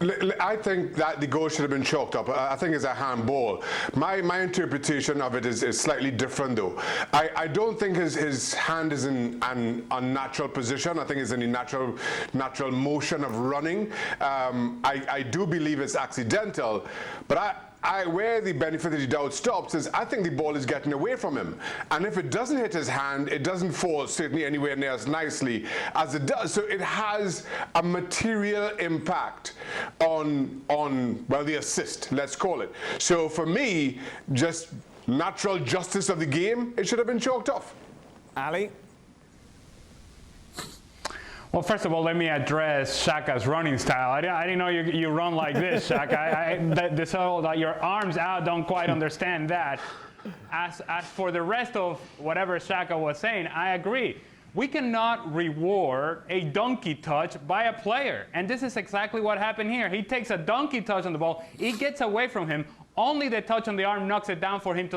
I think that the goal should have been chalked up. I think it's a handball. My interpretation of it is slightly different, though. I don't think his hand is in an unnatural position. I think it's in the natural motion of running. I do believe it's accidental, but where the benefit of the doubt stops is I think the ball is getting away from him. And if it doesn't hit his hand, it doesn't fall certainly anywhere near as nicely as it does. So it has a material impact on well, the assist, let's call it. So for me, just natural justice of the game, it should have been chalked off. Ali? Well, first of all, let me address Xhaka's running style. I didn't know you run like this, Xhaka. This whole that your arms out, don't quite understand that. As for the rest of whatever Xhaka was saying, I agree. We cannot reward a donkey touch by a player. And this is exactly what happened here. He takes a donkey touch on the ball. He gets away from him. Only the touch on the arm knocks it down for him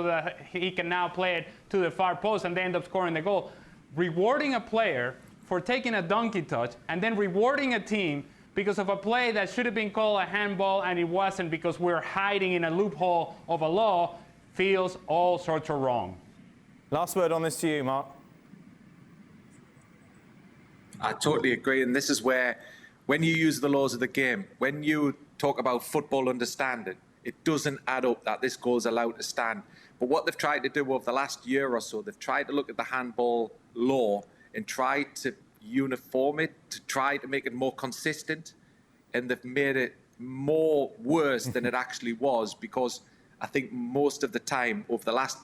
he can now play it to the far post, and they end up scoring the goal. Rewarding a player for taking a donkey touch and then rewarding a team because of a play that should have been called a handball and it wasn't because we're hiding in a loophole of a law feels all sorts of wrong. Last word on this to you, Mark. I totally agree, and this is where, when you use the laws of the game, when you talk about football understanding, it doesn't add up that this goal is allowed to stand. But what they've tried to do over the last year or so, they've tried to look at the handball law and try to uniform it, to try to make it more consistent, and they've made it more worse than it actually was, because I think most of the time over the last,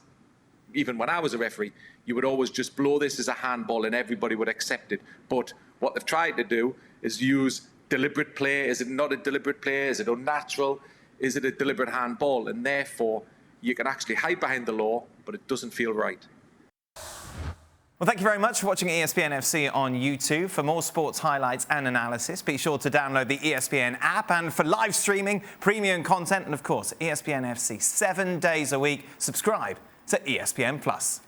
even when I was a referee, you would always just blow this as a handball and everybody would accept it. But what they've tried to do is use deliberate play. Is it not a deliberate play? Is it unnatural? Is it a deliberate handball? And therefore, you can actually hide behind the law, but it doesn't feel right. Well, thank you very much for watching ESPN FC on YouTube. For more sports highlights and analysis, be sure to download the ESPN app. And for live streaming, premium content, and of course, ESPN FC 7 days a week, subscribe to ESPN+.